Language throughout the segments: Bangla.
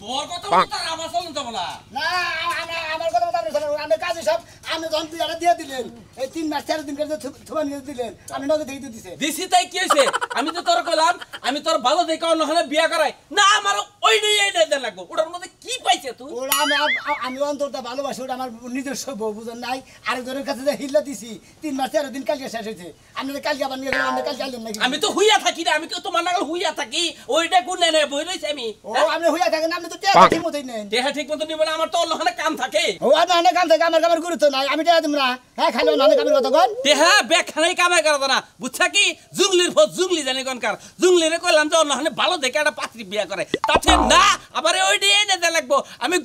তোর কথা বলতে আমার চলুন তো বলা না আমার কথা বলতে আমি কাজে সব আমি যখন তুই এটা দিয়ে দিলেন এই 3 মাস 4 দিন করে থুবা নিয়ে দিলেন আমি নগদ দিয়ে দিছে দিছি তাই কি হইছে আমি তো তোর কইলাম আমি তোর ভালো দেখে অন্য হলে বিয়া করাই না আমার ওইটাই এইটা দেন লাগবো ওটার মধ্যে কি পাইছে তুই ওরা আমি অন্তরটা ভালোবাসি ওটা আমার নিজস্ব বউ বুঝেন নাই আরেকজনের কাছে যে হিল্লা দিছি 3 মাস 4 দিন কালকে শেষ হয়েছে আমি কালকে আবার নিয়ে গেলাম আমি কালকে আইলাম নাকি আমি তো হুইয়া থাকি না আমি তো তোমার নাগাল হুইয়া থাকি ওইটা কোন নেনে বই রইছে আমি ও আপনি হইয়া থাকেন আপনি তো ঠিক মতোই নেন দেহা ঠিক মতো নিব না আমার তো অন্য হলে কাম থাকে ও না না কাম থাকে আমার গুরুত্ব নাই আমি টেয়া দিম না হ্যাঁ খালি না কামের কথা কোন দেহা বেখানাই কামাই করত না বুঝছা কি জুংলির ফত জুংলি জানি কোনকার জুংলিরে কইলাম যে অন্য হলে ভালো দেখে একটা পাত্রী বিয়া করে তাতে না আবার ওইটাই এনে দে লাগবো আমি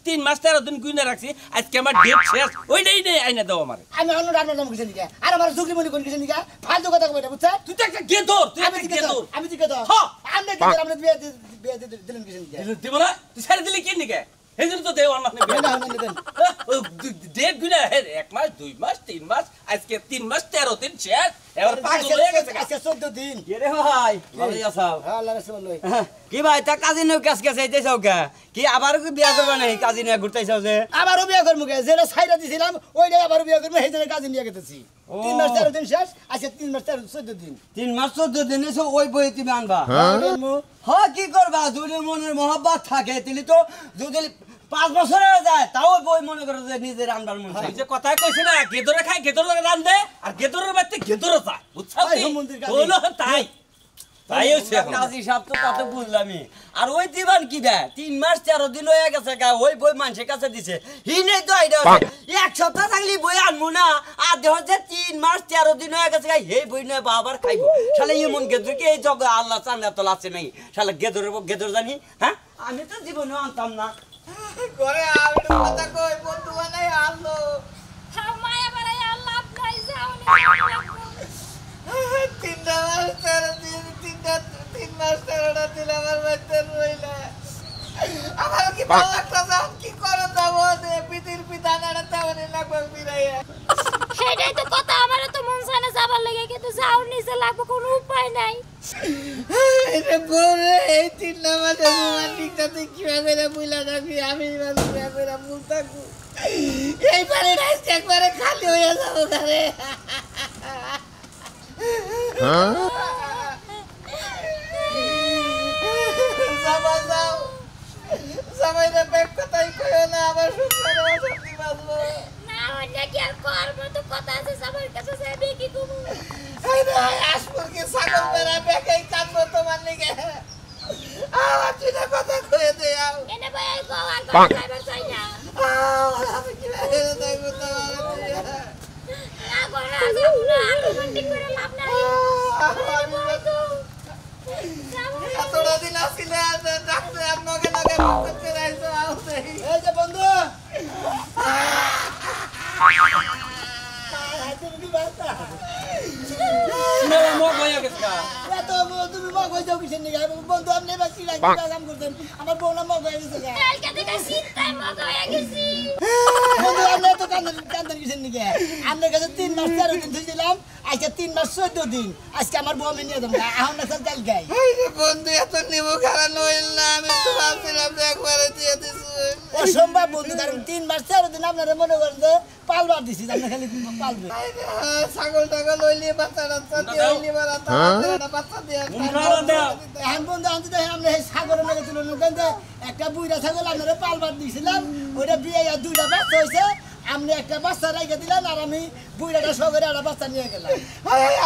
3 মাস 13 দিন গুইনা রাখছি আজকে আমার ডেট শেষ ওইটাই নেই আইনা দাও আমারে আমি অন্য রান্নার নাম কিছু নিকা আর আমার জুগলি মনি কোন কিছু নিকা ফালতু কথা কইটা বুঝছা তুই তো একটা গেদর তুই আমি একটা গেদর আমি গেদর হ্যাঁ আমি গেদর আমরা বিয়ে দিলেন কিছু নিকা দিব না তুই ছেড়ে দিলি কি নিকে এই জন্য তো দেও অন্য ডেট গুইনা 1 মাস 2 মাস 3 মাস আজকে 3 মাস 13 দিন শেষ এবার পাগল হয়ে গেছে আজকে 14 দিন কে রে ভাই ভালো আছাও আল্লাহ রাসূলুল্লাহ কি ভাই তা কাজী নও কাজ কাজ আইতেছাও কে কি আবার কি বিয়া করবা নাই কাজী নিয়ে ঘুরতেছাও যে আবারও বিয়ে করব কে যেটা ছাইরা দিছিলাম ওইটাই আবারও বিয়ে করব এই জন্য কাজে নিয়ে গেতেছি 3 মাস 13 দিন শেষ আজকে 3 মাস 14 দিন 3 মাস 14 দিন এসে ওই বই তুমি আনবা হ্যাঁ হ্যাঁ কি করবা যদি মনের মহব্বত থাকে তাহলে তো যদি 5 বছর হয়ে যায় তাও বই মনে করে যে নিজের রান্নার মন চাই এই যে কথাই কইছে না গেদরে খায় গেদরে রান্ধে আর গেদরের বাড়িতে গেদরে যায় বুঝছাও কি বলো তাই তাই হইছে কাজী সাহেব তো তাতে বুঝলামই আর ওই দিবান কি বে 3 মাস 13 দিন হয়ে গেছে গা ওই বই মানুষের কাছে দিছে হি নেই তো আইডা এক সপ্তাহ থাকলি বই আনমু না আর দেহ যে 3 মাস 13 দিন হয়ে গেছে গা এই বই নয় বাবার খাইবো শালা এমন গেদর কি এই জগ আল্লাহ চান্দা তো লাগছে নাই শালা গেদর জানি হ্যাঁ আমি তো জীবনে আনতাম না করে আমি কথা কই বন্ধু বানাই আলো মায়া বাড়াই আল্লাহ আপনাই যাওনি 3 মাস 13 দিন আমার বাচ্চা রইলা আমার কি ভালো লাগতাছে কি করে যাব যে পিতির পিতানাটা তেমনই লাগবে বিরাইয়া সেটাই তো কথা আমারও তো মন চায় না যাবার লাগে কিন্তু যাও নিচে লাগবে কোনো উপায় নাই এটা বলে এই 3 মাসে রোমান্টিকটাতে কিভাবে বুইলা থাকি আমি কিভাবে ভুল থাকবো এইবারে একবারে খালি হয়ে যাবো ঘরে যাও সবাইরা ব্যাগ কথাই কইও না আবার শুনলে অশান্তি বাঁচবো না অন্য কি আর করবো তো কথা আছে সবার কাছে যাবে কি তুমি আসপুরকে ছাগল বেড়া ব্যাগেই কাঁদবো তোমার লিগে আমার তুই না কথা কয়ে দে এনে ভাই গো আর ড্রাইভার চাই না আমি কি দেখবো তোমার না করে যাবো না রোমান্টিক করে লাভ নাই এতটা দিন আসলে ডাক্তার আর নগে নগে করতে রাইছো আউতে এই যে বন্ধু মেলা মগ হয়ে গেছে এত তুমি মগ হয়ে যাও কিসের নিয়ে বন্ধু আপনি এবার কি কাম করতেন আমার বউ না মগ হয়ে গেছে কালকে থেকে শীতটাই মগ হয়ে গেছি বন্ধু আপনি এত কান্দার কিসের নিয়ে আপনার কাছে 3 মাস 13 দিন ধুইছিলাম আজকে 3 মাস 14 দিন আজকে আমার বউ আমি নিয়ে যাবো এখন না চাল গাই বন্ধু এত নিমু খারাপ হইল না আমি তো ভাবছিলাম যে একবারে দিয়ে দিছি অসম্ভব বন্ধু কারণ 3 মাস 13 দিন আপনারা মনে করেন যে পালবার দিছি আপনি খালি পালবে ছাগল টাগল লইলি বাচ্চা টাচ্চা দিয়ে হইলি বারা বাচ্চা দিয়ে এখন বন্ধু আমি তো আমরা এই সাগরের নাকি তুলে নিতেন যে একটা বুইরা ছাগল আপনারা পালবার দিয়েছিলাম ওইটা বিয়ে 2টা বাচ্চা হয়েছে আপনি একটা বাচ্চা রেখে দিলেন আর আমি বুইরাটা সগরে একটা বাচ্চা নিয়ে গেলাম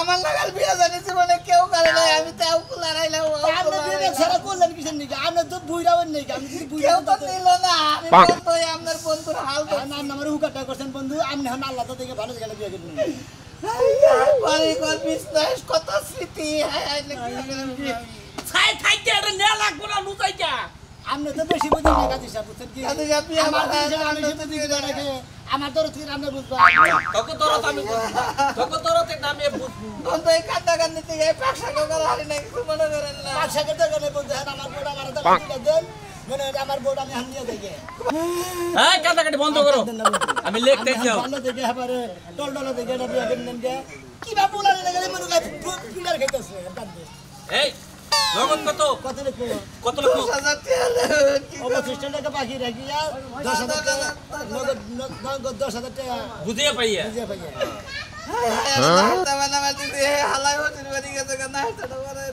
আমার লাগাল বিয়ে জানিস মানে কেউ করে নাই আমি তাও লড়াইলাম আপনি বিয়ে ছাড়া করলেন কিসের নিকে আপনি তো বুইরাও নেই আমি যদি বুইরা কেউ তো নিল না আমি বলতোই আপনার বন্ধুর হাল নাম আমার হুকাটা করছেন বন্ধু আপনি এখন আল্লাহ তো দেখে ভালো জায়গায় বিয়ে করবেন পরে কোন বিশ্বাস কত স্মৃতি ছাই থাইতে এটা নে লাগবো না লুকাইটা আপনি তো বেশি বুঝেন না কাজী সাহেব বুঝছেন কি কাজী আপনি আমার আমার দেশে আমি সেটা দিকে রাখে আমার দরদ থেকে আপনি বুঝবেন তোকে তোরত আমি তোকে তোরতে নামে বুঝবো বন্ধু এই কান্দা কান্দিতে এই পাকশা করে হারি না কিছু মনে করেন না পাঁচশাকে দোকানে বলতে হ্যাঁ আমার বোর্ড আমার দিলে দেন মনে হয় আমার বোর্ড আমি হান নিয়ে দেখে হ্যাঁ কাটাকাটি বন্ধ করো আমি লিখতেছি ভালো দেখে এবারে টলটলা দেখে এটা বিয়ে করলেন কে কি বা বলার লাগে মনে হয় পিলার খাইতেছে কত কত লিখবো কত লক্ষ 10,000 টাকা দেবেন কি অবশিষ্ট টাকা বাকি রাখি আর 10,000 টাকা নগদ 10,000 টাকা বুঝিয়ে পাইয়া বুঝিয়ে পাইয়া হালাই হচ্ছে বাড়ি গেছে না এটা বলে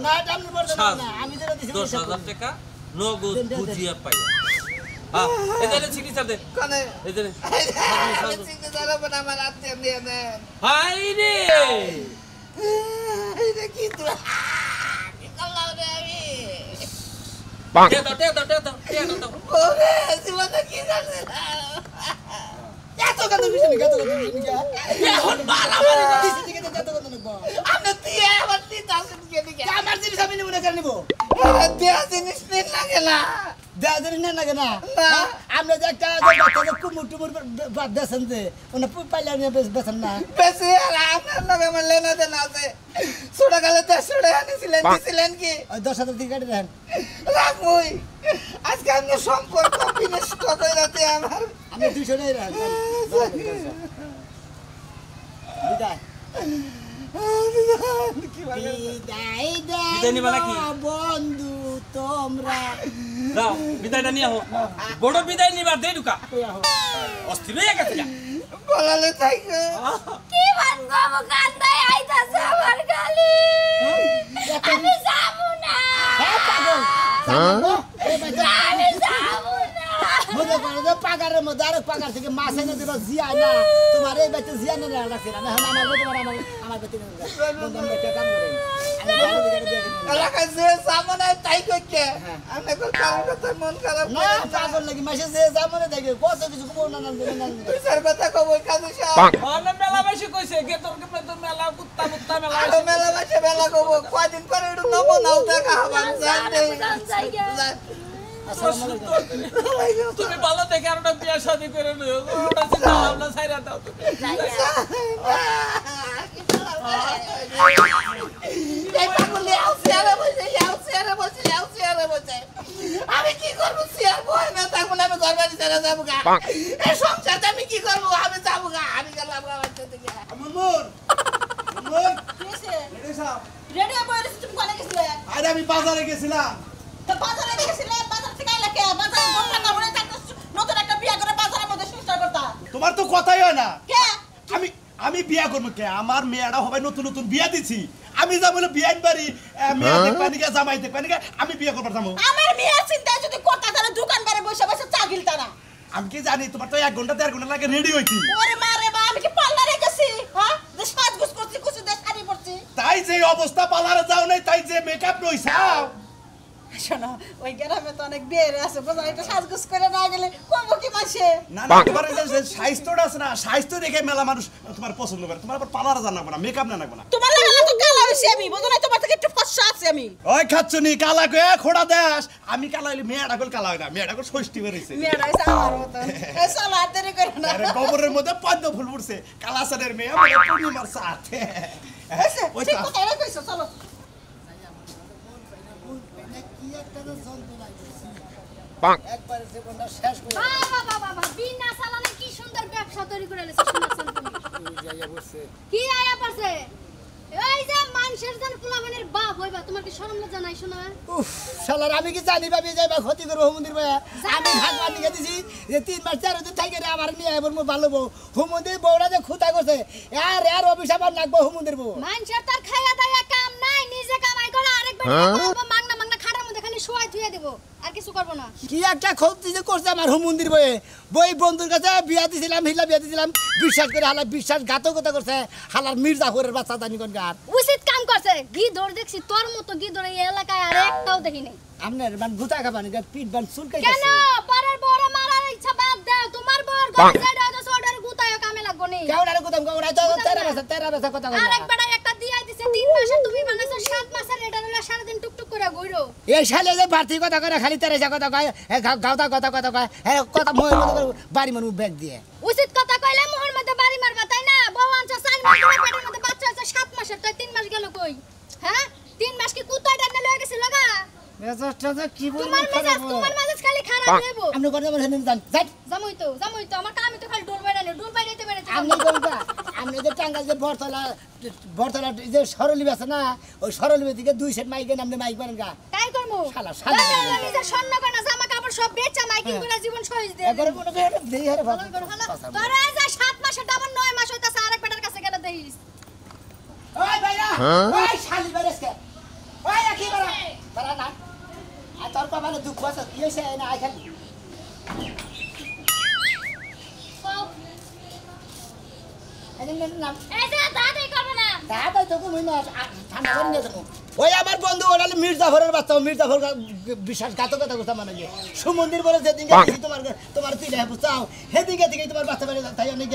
না এটা আপনি বলতে না আমি যেটা দিছি 10,000 টাকা নগদ বুঝিয়ে পাইয়া হ্যাঁ এখানে চিকিৎসা দে কোনে এখানে চিন্তা জানো না আমার আত্মীয় নিয়ে নেন হাই রে এটা কি তো কি করলাম রে আমি দে দাও ওরে জীবনে কি জানি এত কথা দিছি নি কত কথা দিছি নি এখন বাড়াবাড়ি দিছি নি কত কথা নিবো আপনি দিয়ে আমার দিতে আসেন কে দিকে আমার জিনিস আমি নিব না কেন নিব দেয়া জিনিস নিন লাগে না দেয়া দিন না লাগে না না। আমরা যে একটা বাচ্চাদের কুমুর টুমুর বাদ দেন যে ওনা পাইলা নিয়ে বেছেন না বেশি আর আপনার লগে আমার লেনা দেনা আছে ছোট কালে 100 টাকা নিছিলেন দিছিলেন কি ওই 10,000 টাকা কেটে দেন রাখবই আজকে আমরা সম্পর্ক বিনষ্ট করে রাতে আমার আমি 200 টাকা রাখ বিদায় কি বলে বিদায় বিদায় নিবা নাকি? বন্ধু তোমরা দাও বিদায়টা নিয়ে আহো বড় বিদায় নিবার দে ঢুকা অস্থির হয়ে গেছে যা বলালে থাইকো কি বানগো আমার কান্দায় আইতাছে আমার গালি আমি যাবো না হ্যাঁ পাগল জানো এই বাচ্চা আমি যাবো না মনে করো যে পাগারের মধ্যে আরেক পাগার থেকে মাছ এনে দিল জিয়া না তোমার এই বাচ্চা জিয়া না রাখছে না আমার তোমার আমার বাচ্চা বন্ধু আমরা একটা কাম করেন আমি ভালো দিকে দিয়ে দিই এলাকায় যে সামনে তাই কইকে আমি কল কার কথা মন খারাপ না পাগল লাগি মাসে যে জামনে দেখে কত কিছু কবো না বিচার কথা কব কাজে সব অনেক মেলা বেশি কইছে গে তোর মেলা কুত্তা মেলা আরো মেলা বাসে মেলা কব কয়দিন পরে একটু নমো নাও টাকা হবার জানতে আসসালামু আলাইকুম তুমি ভালো দেখে আর একটা বিয়ে শাদী করে নিও ওটা চিন্তা ভাবনা ছাইরা দাও তুমি এই পাগলে আউসিয়ারে বসে আমি কি করব সিয়ার বই না তখন আমি ঘর বাড়ি ছেড়ে যাবো গা এই সংসারটা আমি কি করব আমি যাবো গা আমি গেলাম গা বাড়িতে থেকে মুনমুন মুনমুন কিসে? রেডি সাহেব রেডি হয়ে বসে তুমি কোনে গেছিলে? আরে আমি বাজারে গেছিলাম তো বাজারে গেছিলে, বাজার থেকে আইলা কে? বাজারে ঘন্টা না ঘুরে থাকতে নতুন একটা বিয়া করে বাজারের মধ্যে সংসার করতা। তোমার তো কথাই হয় না কে? আমি বিয়া করবো কে আমার মেয়েরা হবে নতুন নতুন বিয়া দিছি আমি যাবো না বিয়ান বাড়ি মেয়ে দেখবা নিকা জামাই দেখবা নিকা আমি বিয়া করবার যাবো আমার মেয়ের চিন্তায় যদি করতা তাহলে দোকান বারে বসে বসে চা গিলতা না। আমি কি জানি তোমার তো 1 ঘন্টা 1.5 ঘন্টা লাগে রেডি হইতি ওরে মা রে মা, আমি কি পার্লারে গেছি? হ্যাঁ? যে সাজগোজ করছি, কুচি দিয়ে শাড়ি পরছি। তাই যে অবস্থা পালারে যাও নাই তাই যে মেকআপ নইছাও শোনো, ওই গ্রামে তো অনেক বিয়ে আছে, বোঝা একটু সাজগোজ করে না গেলে কমো কি মাসে? না না তোমার এই যে স্বাস্থ্যটা আছে না স্বাস্থ্য দেখে মেলা মানুষ তোমার পছন্দ করে তোমার আবার পালারে জানা না মেকআপ না লাগবে না তোমার লাগা তো কালা হইছি আমি, বোঝো না তোমার থেকে একটু ফর্সা আছে আমি। ওই খাচ্ছনি কালা কে খোড়া দেশ আমি কালা হইলে মেয়েটা কল কালা হয় না মেয়েটা কল ষষ্ঠী বেরিয়েছে মেয়েরা হইছে আমার মতো। এই চলো আর দেরি করো না। আরে গোবরের মধ্যে পদ্ম ফুল ফুটছে কালা সাদের মেয়ে আমার পূর্ণিমার সাথে হইছে, ওই ঠিক তো। কথা এরা কইছো, চলো। একবারে জীবনটা শেষ করে বাবা বিনা চালানে কি সুন্দর ব্যবসা তৈরি করে লেছে শুনছেন তুমি যাইয়া বসছে কি আয়া পারছে এই যে মানুষের জান পোলামানের বাপ হইবা তোমার কি শরম লজ্জা নাই শোনা উফ শালার আমি কি জানি ভাবি যাইবা ক্ষতি করব হুমন্দির ভাইয়া আমি ভাগবান দিকে দিছি যে 3 মাস 4 দিন থাকি রে আমার নিয়ে আইবর মো ভালো বউ হুমন্দির বউরা যে খুঁতা করছে আর অভিশাপ আর লাগবো হুমন্দির বউ মানুষের তার খাইয়া দাইয়া কাম নাই নিজে কামাই করে আরেকবার মাংনা মাংনা খাড়ার মধ্যে খালি শোয়াই থুইয়া দেব আর কিছু করব না কি একটা ক্ষতি যে করছে আমার হুমন্দির বয়ে বই বন্ধুর কাছে বিয়া দিছিলাম হিলা বিয়া দিছিলাম বিশ্বাস করে হালা বিশ্বাসঘাতকতা করছে হালার মির্জাফরের বাচ্চা দানি কোনকার উচিত কাম করছে গিদর দেখছি তোর মতো গিদর এই এলাকায় আর একটাও দেখি নাই আপনার মান গুতা খাবানি পিট বান চুলকাই কেন পরের বড় মারার ইচ্ছা বাদ দাও তোমার বড় ঘরে যাই দাও তো সোডার গুতায় কামে লাগবো নি কেউ না গুতাম কেউ না তো তেরা বেসা কথা কই আরেকবার একটা দিয়াই দিছে 3 মাসে তুমি বানাইছো 7 মাসের এটা হলো সারা দিন টুকটুক করে ঘুরো এই শালে যে বাড়তি কথা করে খালি তেরা কথা কয় গাওতা কথা কয় কথা মই বাড়ি মানুষ ব্যাগ দিয়ে উচিত কথা কইলে মোহর মধ্যে বাড়ি মারবা তাই না বউ আনছো 4 মাস ধরে পেটের মধ্যে বাচ্চা আছে 7 মাসের তাই 3 মাস গেল কই হ্যাঁ 3 মাস কি কুতায় টানে লয়ে গেছিল গা মেজাজটা কি বলবো তোমার মেজাজ খালি খারাপ হইবো আপনি করে আমার হেন জান যাই জামুই তো আমার কামই তো খালি ডোল বাইরানি ডোল বাইরাইতে বেড়েছে আপনি কোনটা আপনি যে টাঙ্গাল যে বরতলা বর্তলা যে সরলিপ আছে না ওই সরলিপের দিকে 2 সেট মাইকের নামে মাইক বানান গা তাই করমু শালা শালা নিজের স্বর্ণ গয়না জামা কাপড় সব বেচা মাইকিং করে জীবন সহিজ দিয়ে একবারে মনে করে দেই হারে ভাত তোরা যা 7 মাসে ডাবল 9 মাস হইতাছে আরেক বেটার কাছে গেলে দেইস ওই ভাইরা ওই শালি বেরেসকে ওই কি বাড়া না আর তোর কপালে দুঃখ আছে কি হইছে না আই খালি নাম এই যে দাদাই করবে না দাদা তো কই না ঠান্ডা করে নিয়ে যাবো ওই আমার বন্ধু ওনালে মির্জাফরের বাচ্চা মির্জাফর বিশ্বাসঘাতকতা করতে মানে কি সুমন্দির বলে যেদিন গেছি তোমার পিলে বুঝাও সেদিকে থেকে তোমার বাচ্চা বেড়ে তাই অনেক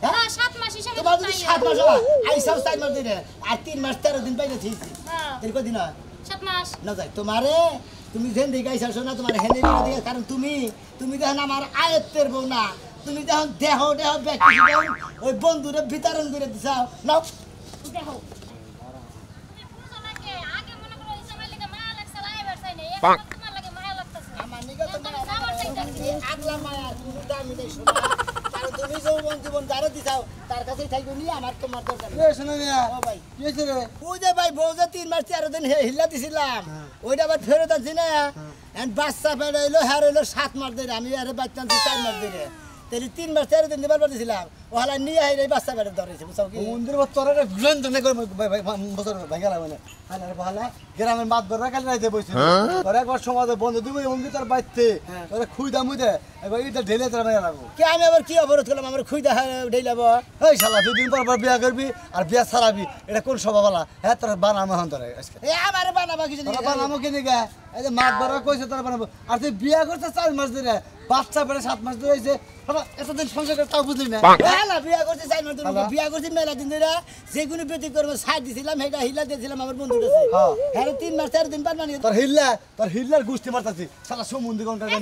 হ্যাঁ 7 মাস হিসাবে তোমার যদি 7 মাস হয় আইসাও 4 মাস দিনে আর 3 মাস 13 দিন পাইলে ঠিক হ্যাঁ তেল কদিন হয় 7 মাস না যাই তোমারে তুমি যেন দিকে আইসাছো না তোমার হেনে দিকে কারণ তুমি দেখেন আমার আয়ত্তের বউ না তুমি যখন দেহ ব্যক্তি ওই বন্ধুরে বিতরণ করে দিছাও নাও দেখো তুমি বুঝো না কে আগে মনে করো এই সময় লাগে মায়া লাগছে লাইবার চাই না এখন তোমার লাগে মায়া লাগতেছে আমার নিগা তো তুমি যাবার চাইতাছি আগলা মায়া তুমি দামি দেই শোনা কারণ তুমি যৌবন জীবন যারা দিছাও তার কাছেই থাকবে নি আমার তোমার দরকার নেই শোনো মিয়া ও ভাই কি হয়েছে রে ওই যে ভাই বউ যে 3 মাস 13 দিন হিল্লা দিছিলাম ওইটা আবার ফেরত আনছি না এন্ড বাচ্চা বেড়াইলো হারাইলো 7 মাস ধরে আমি আরে বাচ্চা আনছি 4 মাস ধরে তেরি 3 মাস 13 দিন দিবার পারছিলাম ওহালা নিয়ে আইলে বাচ্চা বেড়ে ধরেছে বুঝাও কি মন্দির তোরা গুলেন তো না করে বছর ভাঙা লাগবে না আরে ভালা গ্রামের মাত ধরে কাল রাইতে বইছে তোরা একবার সমাজে বন্ধ দিব অঙ্গি তার বাইতে তোরা খুই দামু দে একবার ইটা ঢেলে তোরা মাইয়া লাগবো কি আমি আবার কি অবরোধ করলাম আমার খুইদা ঢেলাব এই শালা 2 দিন পর বিয়া করবি আর বিয়া ছাড়াবি এটা কোন স্বভাবলা হ্যাঁ তোরা বানামো হন তোরা আজকে এ আমার বানাবা কিছু তোরা বানামো কেনে গা এই যে মাত ধরে কইছে তোরা বানাবো আর তুই বিয়া করতে 4 মাস ধরে বাচ্চা বেড়ে 7 মাস ধরে হইছে এতদিন সংসার করে তাও বুঝলি না হ্যাঁ বিয়া করতে চাই না তুমি বিয়া করতে মেলা দিন ধরে যে কোনো বেটি করবো সাইড দিছিলাম সেটা হিলা দিয়েছিলাম আমার বন্ধুর কাছে হ্যাঁ 3 মাস 4 দিন পর মানে তোর হিল্লার গুষ্টি মারতাছি শালা সমুন্দি কোন জানি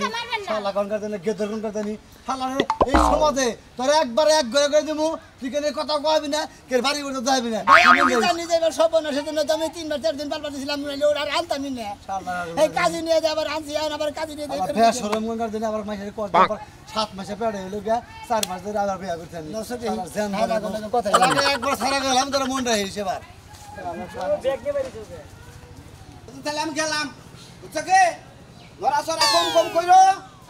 শালা কোন জানি গেদর কোন জানি শালা এই সমাজে তোর একবার এক ঘরে করে দিমু তুই কেন কথা কইবি না কে বাড়ি করতে যাবি না আমি জানি যে এবার সব না সেজন্য তো আমি 3 মাস 4 দিন পর দিছিলাম নইলে ওর আর আনতামই না এই কাজে নিয়ে যে আবার আনছি আবার কাজে নিয়ে আবার ফের শরম কোন জানি আবার মাসের কষ্ট পর 7 মাসে পেড়ে হইলো গা 4 মাস ধরে আবার বিয়া করতে আমি কথা আমি একবার সারা গেলাম তোর মন রাখি সেবার তাহলে আমি গেলাম বুঝছো কি লড়াচড়া কম কইরো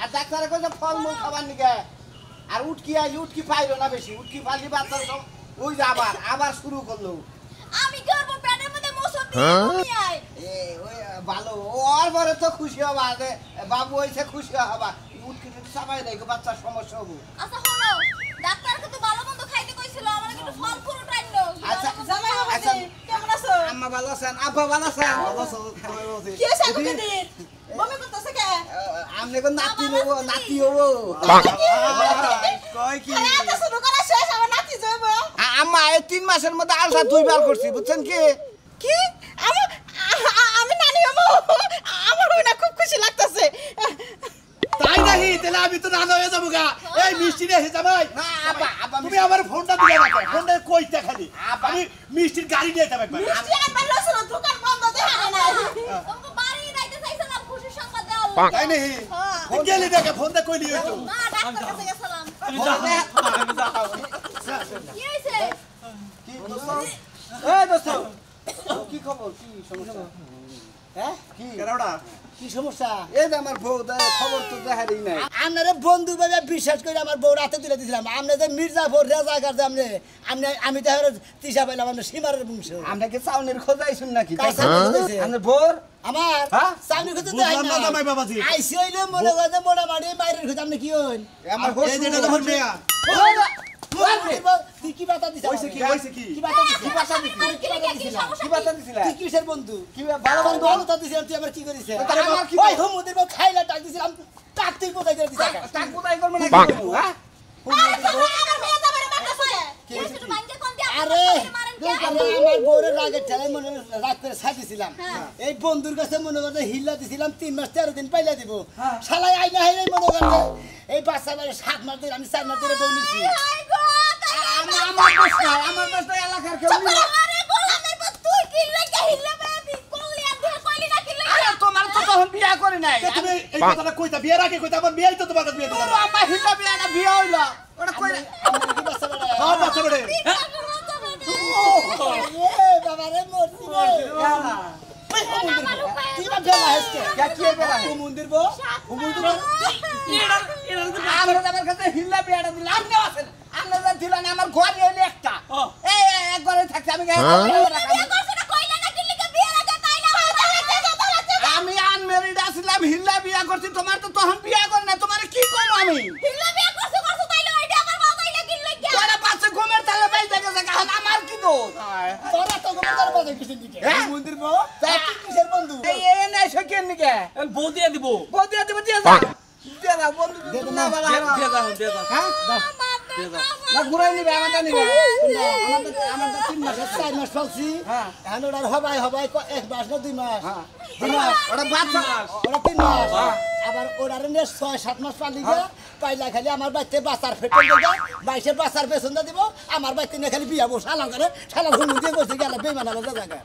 আর ডাক্তারে কইছে ফলমূল খাবার নিকে আর উটকি পাইলো না বেশি উটকি পালি বাচ্চা সব ওই যে আবার শুরু করলো আমি করব পেটের মধ্যে মোসর দিয়ে ঘুমিয়ে আয় এ ওই ভালো ওর পরে তো খুশি হবা যে বাবু হইছে খুশি হবা উটকি সবাই দেখো বাচ্চার সমস্যা হবো আচ্ছা শোনো ডাক্তার কত ভালো মন্দ খাইতে কইছিল আমার একটু ফল ফ্রুট আইনো আচ্ছা জামাই বাবা আচ্ছা কেমন আছো আম্মা ভালো আছেন আব্বা ভালো আছেন কি হইছে আপনাদের মনে করতেছে কে আমনে কোন নাতি হবো কয় কি আরে এত শুরু করা শেষ আমার নাতি যাইব আম্মা এই 3 মাসের মধ্যে আলসা 2 বার করছি বুঝছেন কি কি আমি নানি বাবু আমার না খুব খুশি লাগতেছে তাই নাহি তাহলে আমি তো না হয়ে যাবো গা এই মিষ্টি রে জামাই না আব্বা তুমি আমার ফোনটা দিয়ে রাখো ফোনটা কইতে খালি আমি মিষ্টির গাড়ি নিয়ে যাবে একবার মিষ্টি আনবার লছিল দোকান বন্ধ দেখা না তোমাকে বাড়ি যাইতে চাইছিলাম খুশির সংবাদ দেওয়া তাই নাহি গেলি দেখে ফোনটা কইলি হইতো না ডাক্তার কাছে গেছিলাম কি হইছে এই দোস্ত কি খবর কি সমস্যা হ্যাঁ কি কেডাটা কি সমস্যা এই যে আমার বউ খবর তো দেখারই নাই আপনারা বন্ধু ভাবে বিশ্বাস করে আমার বউ রাতে তুলে দিয়েছিলাম আপনাদের মির্জাফর রেজাকার যে আমি তো তিসা পাইলাম আপনার সীমারের বংশ আমরা কি চাউনের খোঁজাইছুন নাকি কার সাথে খোঁজাইছে? আপনার বোর আমার হ্যাঁ? সামনে খুঁজে বুঝলাম না জামাই বাবাজি। আইসি হইলে মনে করতে মোটামুটি বাইরের খুঁজে আপনি কি হইন আমার এই যে এটা তোমার মেয়া তুই কি বাতা দিছিস হইছে কি কি বাতা দিছিস কি বাতা দিছিস? আরে কি বাতা দিছিস কি বাতা দিছিলা তুই কিসের বন্ধু কি ভালো আমার বন্ধু বন্ধু তো দিছিস তুই আবার কি করিস আমার কি ওই হুমুদের বউ খাইলা টাক দিছিলাম টাক তুই কোথায় করে দিছিস টাক কোথায় করব না কি করব হ্যাঁ আমার মেয়ে যাবারে মারতেছে কি হইছে তো ভাঙ্গে কোন দিয়া আরে আমার বউরের রাগের ঠেলায় মনে রাগ করে ছাড়িয়েছিলাম এই বন্ধুর কাছে মনে করতে হিল্লা দিছিলাম 3 মাস 13 দিন পাইলা দিব শালাই আইনা হাইলাই মনে করতে এই বাচ্চা বারে 7 মাস ধরে আমি 4 মাস ধরে বউ নিছি হাই গো আমার দোষ এলাকার কেউ নেই আরে গোলামের পর তুই কি লাগে হিল্লা বেবি কইলি আর তুই কইলি না কি লাগে আরে তোমার তো তখন বিয়া করে নাই তুমি এই কথাটা কইতা বিয়ের আগে কইতা আমার মেয়েই তো তোমার বিয়ে দিল আমার হিসাবে একটা বিয়া হইলো ওটা কই আমার কি বাচ্চা বারে হ্যাঁ বাচ্চা বেড়ে তুই এ বাবা রে মরছি রে কি বা ফেলা হেসকে কি বেলা ও মন্দির বো ও মন্দির আমরা আমার কাছে হিল্লা বিয়াটা দিলাম আপনি আছেন আপনারা দিলেন আমার ঘরে এলে একটা এই এক ঘরে থাকতে আমি আমি আনমেরিড আসলাম হিল্লা বিয়া করছি তোমার তো তখন বিয়া কর না তোমার কি করব আমি তোরা পাশে ঘুমের তালে বাইতে গেছে কারণ আমার কি দোষ তোরা তো গোমদার বাজে কিছু দিকে মন্দির বো তা কি কিসের বন্ধু এই এই নাই সকেন নিকে বউ দিয়ে দিব বদিয়া দিব দিয়া যা দিয়া যা বন্ধু না বালা দিয়ে দাও হ্যাঁ না ঘুরাই নিবে আমারটা নিবে আমাদের 3 মাস 4 মাস চলছি হ্যাঁ। এখন ওটার হবাই 1 মাস না 2 মাস হ্যাঁ 2 মাস ওটা বাচ্চা ওটা 3 মাস আবার ওটার নিয়ে 6-7 মাস পালি গিয়া পাইলা খালি আমার বাইতে বাচ্চার ফেটে দিগা বাইসে বাচ্চার বেসন দিব আমার বাইতে নিয়ে খালি বিয়া বসা আলাম করে শালা হুমু দিয়ে বসে গেল বেইমান আলাদা জায়গা